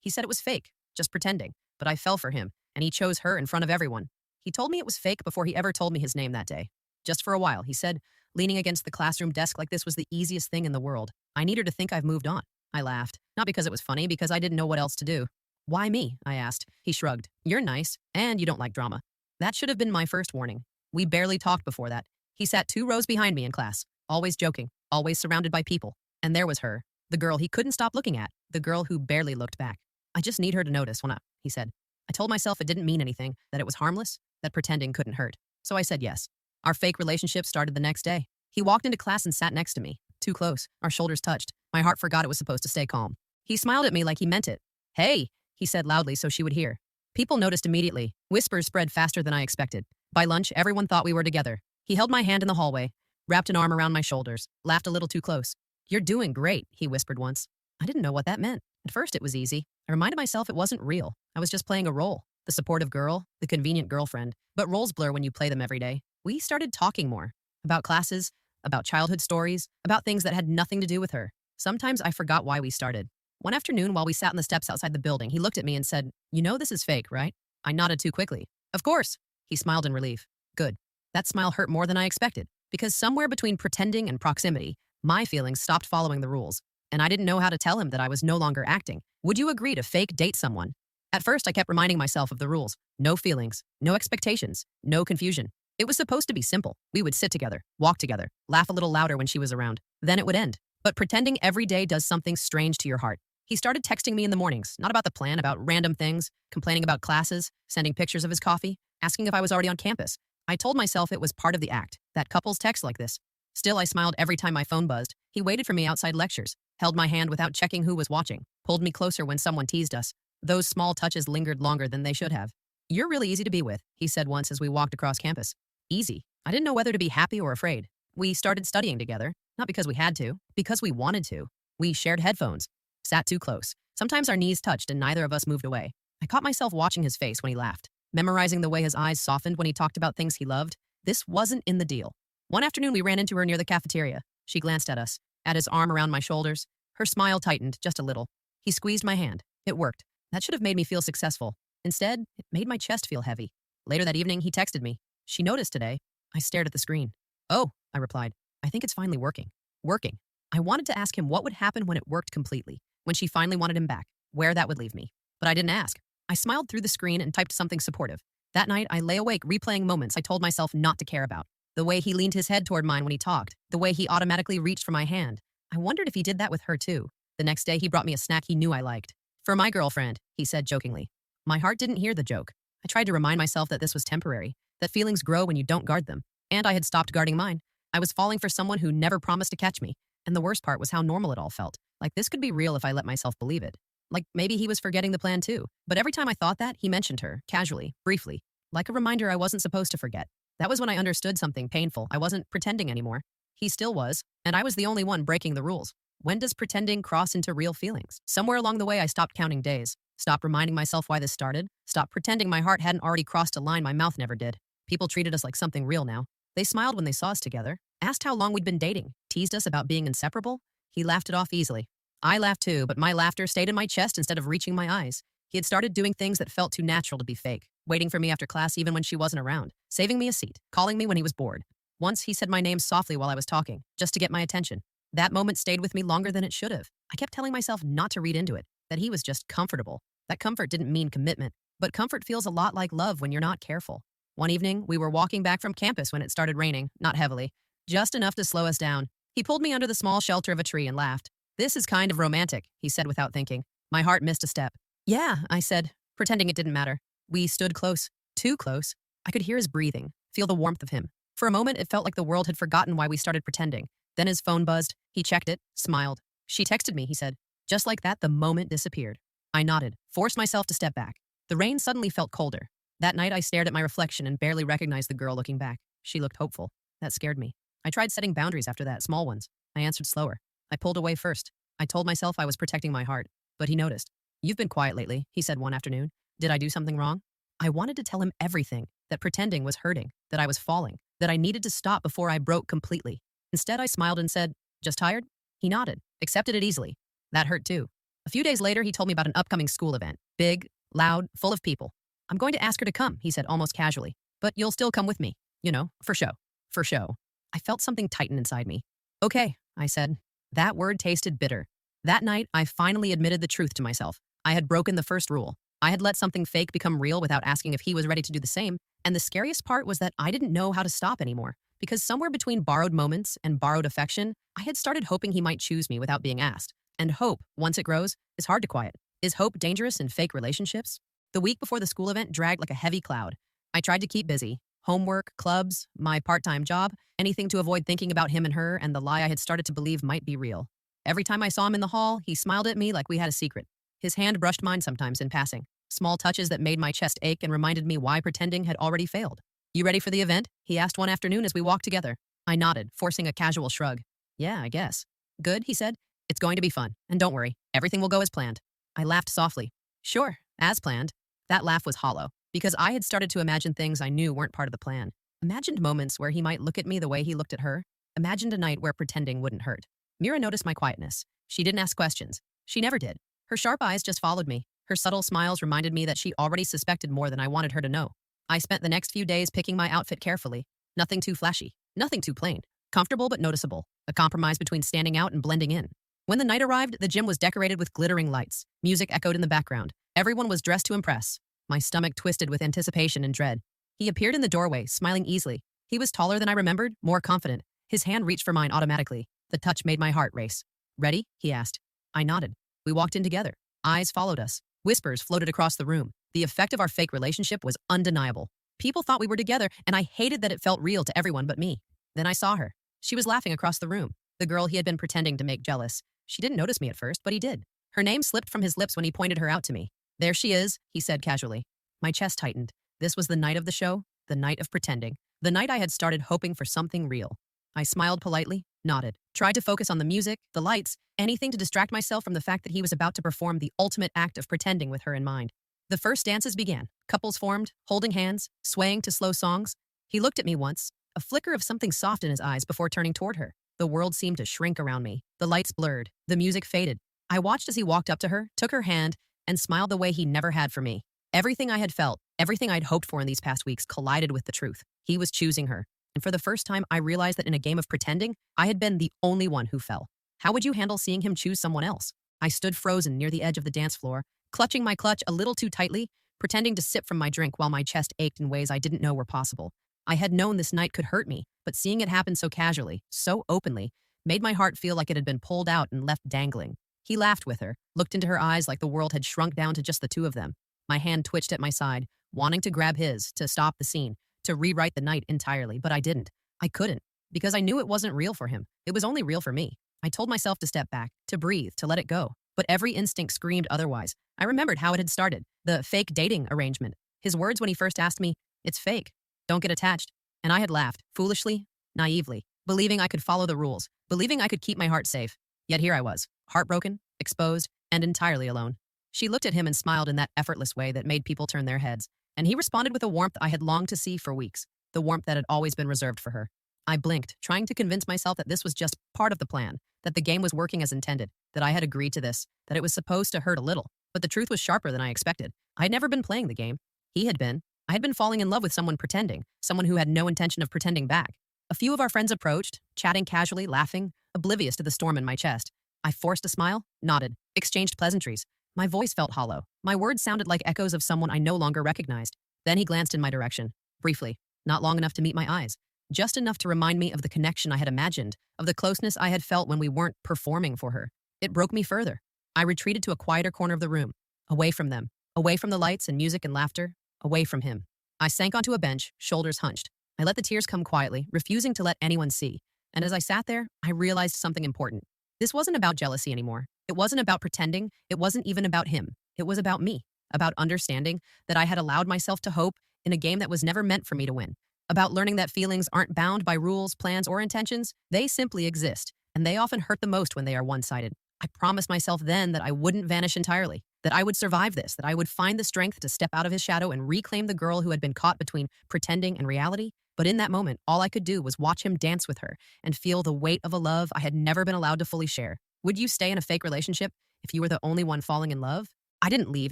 He said it was fake, just pretending, but I fell for him, and he chose her in front of everyone. He told me it was fake before he ever told me his name that day. Just for a while, he said, leaning against the classroom desk like this was the easiest thing in the world. I need her to think I've moved on. I laughed, not because it was funny, because I didn't know what else to do. Why me? I asked. He shrugged. You're nice, and you don't like drama. That should have been my first warning. We barely talked before that. He sat 2 rows behind me in class, always joking, always surrounded by people. And there was her, the girl he couldn't stop looking at, the girl who barely looked back. I just need her to notice he said. I told myself it didn't mean anything, that it was harmless, that pretending couldn't hurt. So I said yes. Our fake relationship started the next day. He walked into class and sat next to me, too close. Our shoulders touched. My heart forgot it was supposed to stay calm. He smiled at me like he meant it. Hey, he said loudly so she would hear. People noticed immediately. Whispers spread faster than I expected. By lunch, everyone thought we were together. He held my hand in the hallway, wrapped an arm around my shoulders, laughed a little too close. You're doing great, he whispered once. I didn't know what that meant. At first, it was easy. I reminded myself it wasn't real. I was just playing a role. The supportive girl, the convenient girlfriend. But roles blur when you play them every day. We started talking more. About classes, about childhood stories, about things that had nothing to do with her. Sometimes I forgot why we started. One afternoon, while we sat on the steps outside the building, he looked at me and said, You know this is fake, right? I nodded too quickly. Of course. He smiled in relief. Good. That smile hurt more than I expected, because somewhere between pretending and proximity, my feelings stopped following the rules, and I didn't know how to tell him that I was no longer acting. Would you agree to fake date someone? At first, I kept reminding myself of the rules. No feelings, no expectations, no confusion. It was supposed to be simple. We would sit together, walk together, laugh a little louder when she was around. Then it would end. But pretending every day does something strange to your heart. He started texting me in the mornings, not about the plan, about random things, complaining about classes, sending pictures of his coffee, asking if I was already on campus. I told myself it was part of the act, that couples text like this. Still, I smiled every time my phone buzzed. He waited for me outside lectures, held my hand without checking who was watching, pulled me closer when someone teased us. Those small touches lingered longer than they should have. You're really easy to be with, he said once as we walked across campus. Easy. I didn't know whether to be happy or afraid. We started studying together, not because we had to, because we wanted to. We shared headphones, sat too close. Sometimes our knees touched and neither of us moved away. I caught myself watching his face when he laughed, memorizing the way his eyes softened when he talked about things he loved. This wasn't in the deal. One afternoon, we ran into her near the cafeteria. She glanced at us, at his arm around my shoulders. Her smile tightened just a little. He squeezed my hand. It worked. That should have made me feel successful. Instead, it made my chest feel heavy. Later that evening, he texted me. She noticed today. I stared at the screen. Oh, I replied. I think it's finally working. Working. I wanted to ask him what would happen when it worked completely, when she finally wanted him back, where that would leave me. But I didn't ask. I smiled through the screen and typed something supportive. That night, I lay awake replaying moments I told myself not to care about. The way he leaned his head toward mine when he talked, the way he automatically reached for my hand. I wondered if he did that with her too. The next day, he brought me a snack he knew I liked. For my girlfriend, he said jokingly. My heart didn't hear the joke. I tried to remind myself that this was temporary, that feelings grow when you don't guard them. And I had stopped guarding mine. I was falling for someone who never promised to catch me. And the worst part was how normal it all felt. Like this could be real if I let myself believe it. Like maybe he was forgetting the plan too. But every time I thought that, he mentioned her, casually, briefly, like a reminder I wasn't supposed to forget. That was when I understood something painful. I wasn't pretending anymore. He still was, and I was the only one breaking the rules. When does pretending cross into real feelings? Somewhere along the way, I stopped counting days, stopped reminding myself why this started, stopped pretending my heart hadn't already crossed a line my mouth never did. People treated us like something real now. They smiled when they saw us together, asked how long we'd been dating, teased us about being inseparable. He laughed it off easily. I laughed too, but my laughter stayed in my chest instead of reaching my eyes. He had started doing things that felt too natural to be fake, waiting for me after class even when she wasn't around, saving me a seat, calling me when he was bored. Once he said my name softly while I was talking, just to get my attention. That moment stayed with me longer than it should have. I kept telling myself not to read into it, that he was just comfortable. That comfort didn't mean commitment, but comfort feels a lot like love when you're not careful. One evening, we were walking back from campus when it started raining, not heavily, just enough to slow us down. He pulled me under the small shelter of a tree and laughed. This is kind of romantic, he said without thinking. My heart missed a step. Yeah, I said, pretending it didn't matter. We stood close, too close. I could hear his breathing, feel the warmth of him. For a moment, it felt like the world had forgotten why we started pretending. Then his phone buzzed. He checked it, smiled. She texted me, he said. Just like that, the moment disappeared. I nodded, forced myself to step back. The rain suddenly felt colder. That night, I stared at my reflection and barely recognized the girl looking back. She looked hopeful. That scared me. I tried setting boundaries after that, small ones. I answered slower. I pulled away first. I told myself I was protecting my heart, but he noticed. You've been quiet lately, he said one afternoon. Did I do something wrong? I wanted to tell him everything, that pretending was hurting, that I was falling, that I needed to stop before I broke completely. Instead, I smiled and said, just tired? He nodded, accepted it easily. That hurt too. A few days later, he told me about an upcoming school event. Big, loud, full of people. I'm going to ask her to come, he said almost casually. But you'll still come with me. You know, for show. For show. I felt something tighten inside me. Okay, I said. That word tasted bitter. That night, I finally admitted the truth to myself. I had broken the first rule. I had let something fake become real without asking if he was ready to do the same. And the scariest part was that I didn't know how to stop anymore. Because somewhere between borrowed moments and borrowed affection, I had started hoping he might choose me without being asked. And hope, once it grows, is hard to quiet. Is hope dangerous in fake relationships? The week before the school event dragged like a heavy cloud. I tried to keep busy. Homework, clubs, my part-time job, anything to avoid thinking about him and her and the lie I had started to believe might be real. Every time I saw him in the hall, he smiled at me like we had a secret. His hand brushed mine sometimes in passing. Small touches that made my chest ache and reminded me why pretending had already failed. You ready for the event? He asked one afternoon as we walked together. I nodded, forcing a casual shrug. Yeah, I guess. Good, he said. It's going to be fun. And don't worry, everything will go as planned. I laughed softly. Sure, as planned. That laugh was hollow, because I had started to imagine things I knew weren't part of the plan. Imagined moments where he might look at me the way he looked at her. Imagined a night where pretending wouldn't hurt. Mira noticed my quietness. She didn't ask questions. She never did. Her sharp eyes just followed me. Her subtle smiles reminded me that she already suspected more than I wanted her to know. I spent the next few days picking my outfit carefully. Nothing too flashy. Nothing too plain. Comfortable but noticeable. A compromise between standing out and blending in. When the night arrived, the gym was decorated with glittering lights. Music echoed in the background. Everyone was dressed to impress. My stomach twisted with anticipation and dread. He appeared in the doorway, smiling easily. He was taller than I remembered, more confident. His hand reached for mine automatically. The touch made my heart race. Ready? He asked. I nodded. We walked in together. Eyes followed us. Whispers floated across the room. The effect of our fake relationship was undeniable. People thought we were together, and I hated that it felt real to everyone but me. Then I saw her. She was laughing across the room. The girl he had been pretending to make jealous. She didn't notice me at first, but he did. Her name slipped from his lips when he pointed her out to me. There she is, he said casually. My chest tightened. This was the night of the show, the night of pretending, the night I had started hoping for something real. I smiled politely, nodded, tried to focus on the music, the lights, anything to distract myself from the fact that he was about to perform the ultimate act of pretending with her in mind. The first dances began. Couples formed, holding hands, swaying to slow songs. He looked at me once, a flicker of something soft in his eyes before turning toward her. The world seemed to shrink around me. The lights blurred. The music faded. I watched as he walked up to her, took her hand, and smiled the way he never had for me. Everything I had felt, everything I'd hoped for in these past weeks collided with the truth. He was choosing her. And for the first time, I realized that in a game of pretending, I had been the only one who fell. How would you handle seeing him choose someone else? I stood frozen near the edge of the dance floor, clutching my clutch a little too tightly, pretending to sip from my drink while my chest ached in ways I didn't know were possible. I had known this night could hurt me, but seeing it happen so casually, so openly, made my heart feel like it had been pulled out and left dangling. He laughed with her, looked into her eyes like the world had shrunk down to just the two of them. My hand twitched at my side, wanting to grab his, to stop the scene, to rewrite the night entirely, but I didn't. I couldn't, because I knew it wasn't real for him. It was only real for me. I told myself to step back, to breathe, to let it go. But every instinct screamed otherwise. I remembered how it had started, the fake dating arrangement. His words when he first asked me, "It's fake. Don't get attached." And I had laughed, foolishly, naively, believing I could follow the rules, believing I could keep my heart safe. Yet here I was, heartbroken, exposed, and entirely alone. She looked at him and smiled in that effortless way that made people turn their heads. And he responded with a warmth I had longed to see for weeks, the warmth that had always been reserved for her. I blinked, trying to convince myself that this was just part of the plan, that the game was working as intended, that I had agreed to this, that it was supposed to hurt a little. But the truth was sharper than I expected. I had never been playing the game. He had been. I had been falling in love with someone pretending, someone who had no intention of pretending back. A few of our friends approached, chatting casually, laughing, oblivious to the storm in my chest. I forced a smile, nodded, exchanged pleasantries. My voice felt hollow. My words sounded like echoes of someone I no longer recognized. Then he glanced in my direction, briefly, not long enough to meet my eyes, just enough to remind me of the connection I had imagined, of the closeness I had felt when we weren't performing for her. It broke me further. I retreated to a quieter corner of the room, away from them, away from the lights and music and laughter, away from him. I sank onto a bench, shoulders hunched. I let the tears come quietly, refusing to let anyone see. And as I sat there, I realized something important. This wasn't about jealousy anymore. It wasn't about pretending. It wasn't even about him. It was about me, about understanding that I had allowed myself to hope in a game that was never meant for me to win, about learning that feelings aren't bound by rules, plans, or intentions. They simply exist, and they often hurt the most when they are one-sided. I promised myself then that I wouldn't vanish entirely, that I would survive this, that I would find the strength to step out of his shadow and reclaim the girl who had been caught between pretending and reality. But in that moment, all I could do was watch him dance with her and feel the weight of a love I had never been allowed to fully share. Would you stay in a fake relationship if you were the only one falling in love? I didn't leave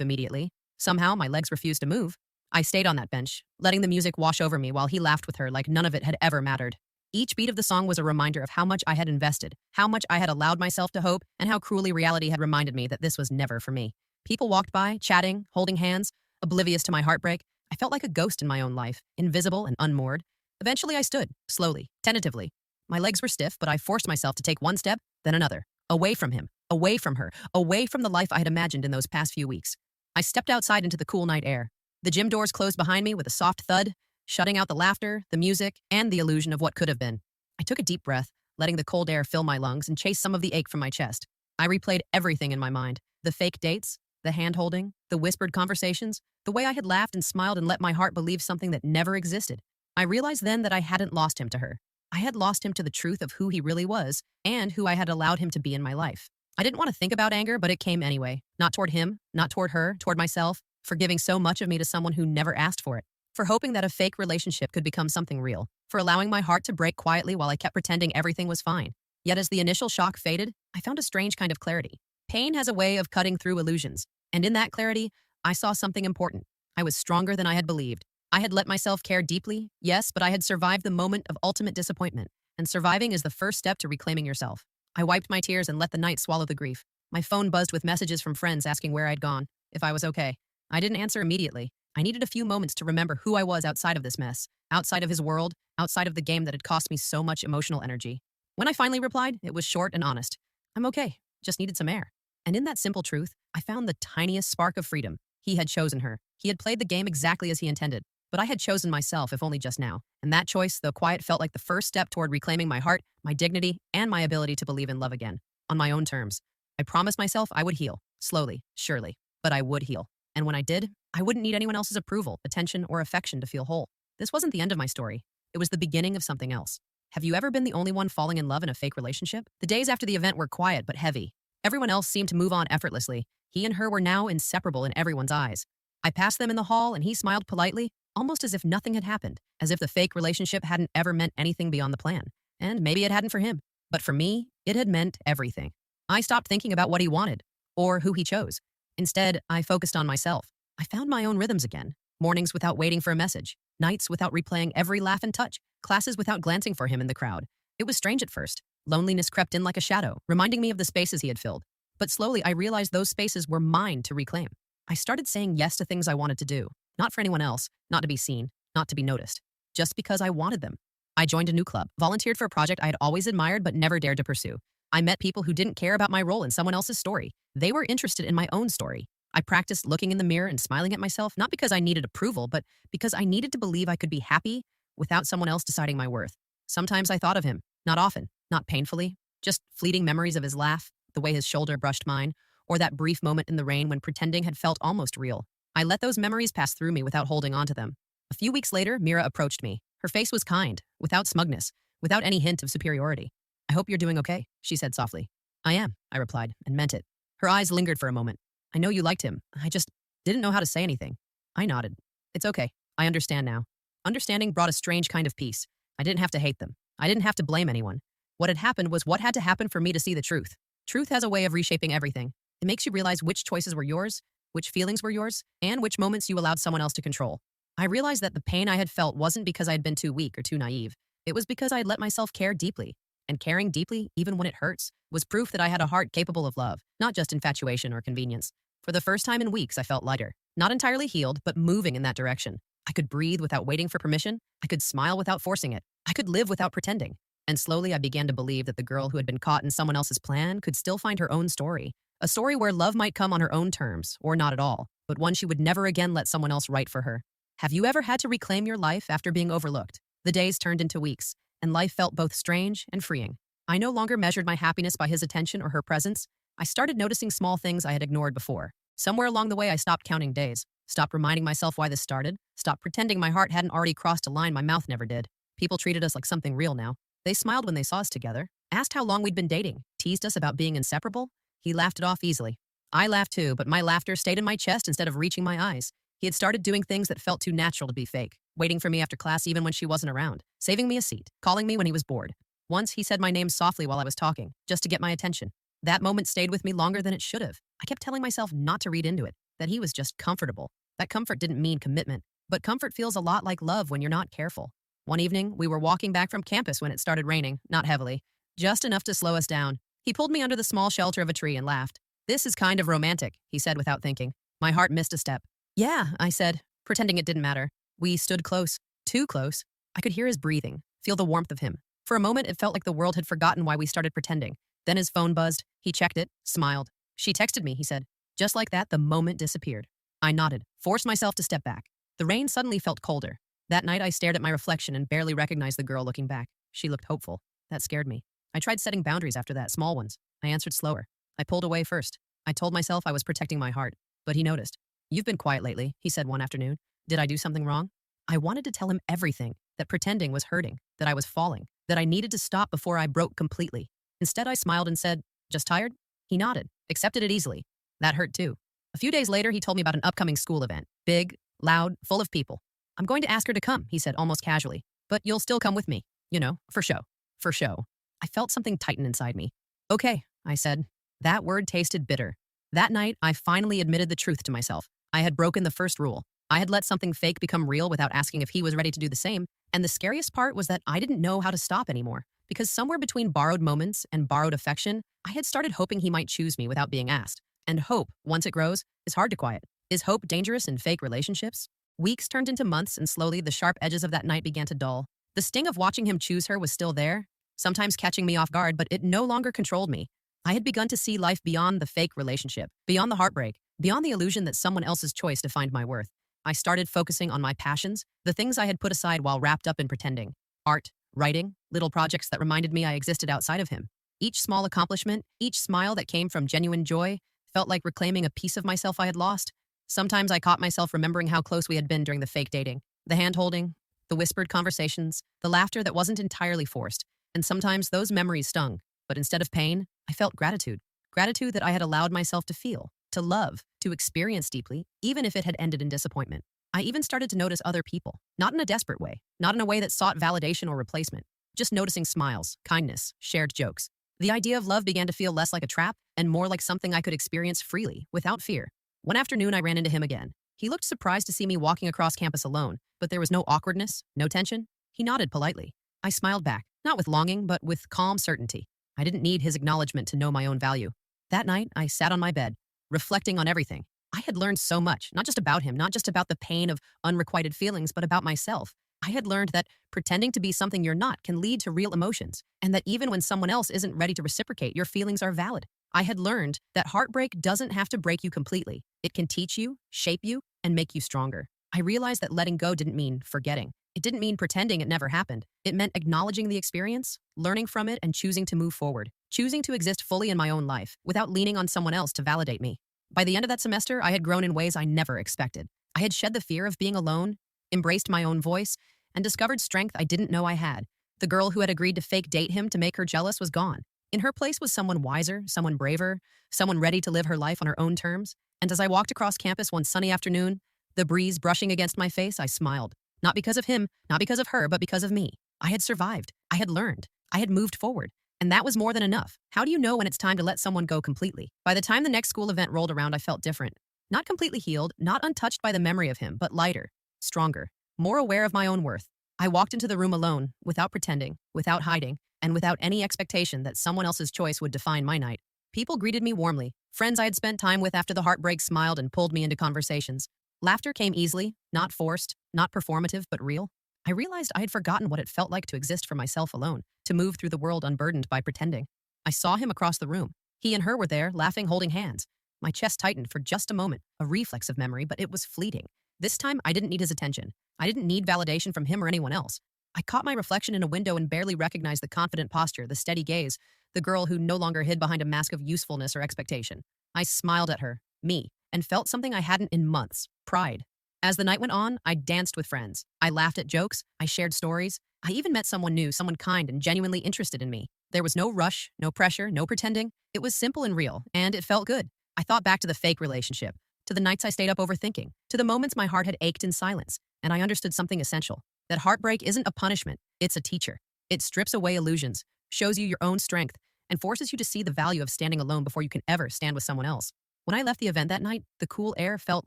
immediately. Somehow, my legs refused to move. I stayed on that bench, letting the music wash over me while he laughed with her like none of it had ever mattered. Each beat of the song was a reminder of how much I had invested, how much I had allowed myself to hope, and how cruelly reality had reminded me that this was never for me. People walked by, chatting, holding hands, oblivious to my heartbreak. I felt like a ghost in my own life, invisible and unmoored. Eventually, I stood, slowly, tentatively. My legs were stiff, but I forced myself to take one step, then another. Away from him, away from her, away from the life I had imagined in those past few weeks. I stepped outside into the cool night air. The gym doors closed behind me with a soft thud, shutting out the laughter, the music, and the illusion of what could have been. I took a deep breath, letting the cold air fill my lungs and chase some of the ache from my chest. I replayed everything in my mind, the fake dates, the hand-holding, the whispered conversations, the way I had laughed and smiled and let my heart believe something that never existed. I realized then that I hadn't lost him to her. I had lost him to the truth of who he really was and who I had allowed him to be in my life. I didn't want to think about anger, but it came anyway. Not toward him, not toward her, toward myself, for giving so much of me to someone who never asked for it, for hoping that a fake relationship could become something real, for allowing my heart to break quietly while I kept pretending everything was fine. Yet as the initial shock faded, I found a strange kind of clarity. Pain has a way of cutting through illusions, and in that clarity, I saw something important. I was stronger than I had believed. I had let myself care deeply, yes, but I had survived the moment of ultimate disappointment, and surviving is the first step to reclaiming yourself. I wiped my tears and let the night swallow the grief. My phone buzzed with messages from friends asking where I'd gone, if I was okay. I didn't answer immediately. I needed a few moments to remember who I was outside of this mess, outside of his world, outside of the game that had cost me so much emotional energy. When I finally replied, it was short and honest. I'm okay, just needed some air. And in that simple truth, I found the tiniest spark of freedom. He had chosen her. He had played the game exactly as he intended. But I had chosen myself, if only just now. And that choice, though quiet, felt like the first step toward reclaiming my heart, my dignity, and my ability to believe in love again, on my own terms. I promised myself I would heal, slowly, surely, but I would heal. And when I did, I wouldn't need anyone else's approval, attention, or affection to feel whole. This wasn't the end of my story. It was the beginning of something else. Have you ever been the only one falling in love in a fake relationship? The days after the event were quiet but heavy. Everyone else seemed to move on effortlessly. He and her were now inseparable in everyone's eyes. I passed them in the hall and he smiled politely, almost as if nothing had happened, as if the fake relationship hadn't ever meant anything beyond the plan. And maybe it hadn't for him. But for me, it had meant everything. I stopped thinking about what he wanted, or who he chose. Instead, I focused on myself. I found my own rhythms again. Mornings without waiting for a message. Nights without replaying every laugh and touch. Classes without glancing for him in the crowd. It was strange at first. Loneliness crept in like a shadow, reminding me of the spaces he had filled. But slowly, I realized those spaces were mine to reclaim. I started saying yes to things I wanted to do. Not for anyone else, not to be seen, not to be noticed. Just because I wanted them. I joined a new club, volunteered for a project I had always admired but never dared to pursue. I met people who didn't care about my role in someone else's story. They were interested in my own story. I practiced looking in the mirror and smiling at myself, not because I needed approval, but because I needed to believe I could be happy without someone else deciding my worth. Sometimes I thought of him, not often, not painfully, just fleeting memories of his laugh, the way his shoulder brushed mine, or that brief moment in the rain when pretending had felt almost real. I let those memories pass through me without holding on to them. A few weeks later, Mira approached me. Her face was kind, without smugness, without any hint of superiority. I hope you're doing okay, she said softly. I am, I replied, and meant it. Her eyes lingered for a moment. I know you liked him. I just didn't know how to say anything. I nodded. It's okay. I understand now. Understanding brought a strange kind of peace. I didn't have to hate them. I didn't have to blame anyone. What had happened was what had to happen for me to see the truth. Truth has a way of reshaping everything. It makes you realize which choices were yours, which feelings were yours, and which moments you allowed someone else to control. I realized that the pain I had felt wasn't because I had been too weak or too naive. It was because I had let myself care deeply. And caring deeply, even when it hurts, was proof that I had a heart capable of love, not just infatuation or convenience. For the first time in weeks, I felt lighter. Not entirely healed, but moving in that direction. I could breathe without waiting for permission. I could smile without forcing it. I could live without pretending. And slowly I began to believe that the girl who had been caught in someone else's plan could still find her own story. A story where love might come on her own terms, or not at all, but one she would never again let someone else write for her. Have you ever had to reclaim your life after being overlooked? The days turned into weeks, and life felt both strange and freeing. I no longer measured my happiness by his attention or her presence. I started noticing small things I had ignored before. Somewhere along the way, I stopped counting days, stopped reminding myself why this started, stopped pretending my heart hadn't already crossed a line my mouth never did. People treated us like something real now. They smiled when they saw us together, asked how long we'd been dating, teased us about being inseparable. He laughed it off easily. I laughed too, but my laughter stayed in my chest instead of reaching my eyes. He had started doing things that felt too natural to be fake, waiting for me after class even when she wasn't around, saving me a seat, calling me when he was bored. Once, he said my name softly while I was talking, just to get my attention. That moment stayed with me longer than it should have. I kept telling myself not to read into it, that he was just comfortable. That comfort didn't mean commitment, but comfort feels a lot like love when you're not careful. One evening, we were walking back from campus when it started raining, not heavily, just enough to slow us down. He pulled me under the small shelter of a tree and laughed. "This is kind of romantic," he said without thinking. My heart missed a step. "Yeah," I said, pretending it didn't matter. We stood close, too close. I could hear his breathing, feel the warmth of him. For a moment, it felt like the world had forgotten why we started pretending. Then his phone buzzed. He checked it, smiled. "She texted me," he said. Just like that, the moment disappeared. I nodded, forced myself to step back. The rain suddenly felt colder. That night, I stared at my reflection and barely recognized the girl looking back. She looked hopeful. That scared me. I tried setting boundaries after that, small ones. I answered slower. I pulled away first. I told myself I was protecting my heart, but he noticed. "You've been quiet lately," he said one afternoon. Did I do something wrong? I wanted to tell him everything, that pretending was hurting, that I was falling, that I needed to stop before I broke completely. Instead, I smiled and said, "Just tired?" He nodded, accepted it easily. That hurt too. A few days later, he told me about an upcoming school event. Big, loud, full of people. "I'm going to ask her to come," he said almost casually. "But you'll still come with me. You know, for show. For show." I felt something tighten inside me. "Okay," I said. That word tasted bitter. That night, I finally admitted the truth to myself. I had broken the first rule. I had let something fake become real without asking if he was ready to do the same. And the scariest part was that I didn't know how to stop anymore. Because somewhere between borrowed moments and borrowed affection, I had started hoping he might choose me without being asked. And hope, once it grows, is hard to quiet. Is hope dangerous in fake relationships? Weeks turned into months, and slowly the sharp edges of that night began to dull. The sting of watching him choose her was still there, sometimes catching me off guard, but it no longer controlled me. I had begun to see life beyond the fake relationship, beyond the heartbreak, beyond the illusion that someone else's choice defined my worth. I started focusing on my passions, the things I had put aside while wrapped up in pretending. Art, writing, little projects that reminded me I existed outside of him. Each small accomplishment, each smile that came from genuine joy, felt like reclaiming a piece of myself I had lost. Sometimes I caught myself remembering how close we had been during the fake dating. The hand-holding, the whispered conversations, the laughter that wasn't entirely forced. And sometimes those memories stung. But instead of pain, I felt gratitude. Gratitude that I had allowed myself to feel, to love, to experience deeply, even if it had ended in disappointment. I even started to notice other people, not in a desperate way, not in a way that sought validation or replacement, just noticing smiles, kindness, shared jokes. The idea of love began to feel less like a trap and more like something I could experience freely, without fear. One afternoon, I ran into him again. He looked surprised to see me walking across campus alone, but there was no awkwardness, no tension. He nodded politely. I smiled back, not with longing, but with calm certainty. I didn't need his acknowledgement to know my own value. That night, I sat on my bed, reflecting on everything. I had learned so much, not just about him, not just about the pain of unrequited feelings, but about myself. I had learned that pretending to be something you're not can lead to real emotions, and that even when someone else isn't ready to reciprocate, your feelings are valid. I had learned that heartbreak doesn't have to break you completely. It can teach you, shape you, and make you stronger. I realized that letting go didn't mean forgetting. It didn't mean pretending it never happened. It meant acknowledging the experience, learning from it, and choosing to move forward. Choosing to exist fully in my own life, without leaning on someone else to validate me. By the end of that semester, I had grown in ways I never expected. I had shed the fear of being alone, embraced my own voice, and discovered strength I didn't know I had. The girl who had agreed to fake date him to make her jealous was gone. In her place was someone wiser, someone braver, someone ready to live her life on her own terms. And as I walked across campus one sunny afternoon, the breeze brushing against my face, I smiled. Not because of him, not because of her, but because of me. I had survived. I had learned. I had moved forward. And that was more than enough. How do you know when it's time to let someone go completely? By the time the next school event rolled around, I felt different. Not completely healed, not untouched by the memory of him, but lighter, stronger, more aware of my own worth. I walked into the room alone, without pretending, without hiding, and without any expectation that someone else's choice would define my night. People greeted me warmly. Friends I had spent time with after the heartbreak smiled and pulled me into conversations. Laughter came easily, not forced, not performative, but real. I realized I had forgotten what it felt like to exist for myself alone, to move through the world unburdened by pretending. I saw him across the room. He and her were there, laughing, holding hands. My chest tightened for just a moment, a reflex of memory, but it was fleeting. This time, I didn't need his attention. I didn't need validation from him or anyone else. I caught my reflection in a window and barely recognized the confident posture, the steady gaze, the girl who no longer hid behind a mask of usefulness or expectation. I smiled at her, me, and felt something I hadn't in months, pride. As the night went on, I danced with friends. I laughed at jokes. I shared stories. I even met someone new, someone kind and genuinely interested in me. There was no rush, no pressure, no pretending. It was simple and real, and it felt good. I thought back to the fake relationship, to the nights I stayed up overthinking, to the moments my heart had ached in silence, and I understood something essential. That heartbreak isn't a punishment, it's a teacher. It strips away illusions, shows you your own strength, and forces you to see the value of standing alone before you can ever stand with someone else. When I left the event that night, the cool air felt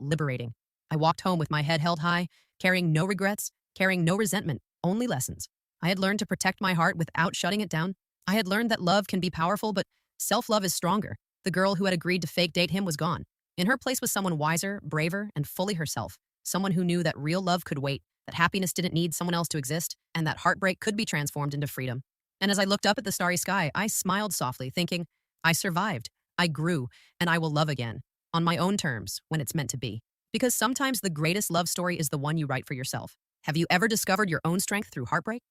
liberating. I walked home with my head held high, carrying no regrets, carrying no resentment, only lessons. I had learned to protect my heart without shutting it down. I had learned that love can be powerful, but self-love is stronger. The girl who had agreed to fake date him was gone. In her place was someone wiser, braver, and fully herself. Someone who knew that real love could wait, that happiness didn't need someone else to exist, and that heartbreak could be transformed into freedom. And as I looked up at the starry sky, I smiled softly, thinking, I survived, I grew, and I will love again, on my own terms, when it's meant to be. Because sometimes the greatest love story is the one you write for yourself. Have you ever discovered your own strength through heartbreak?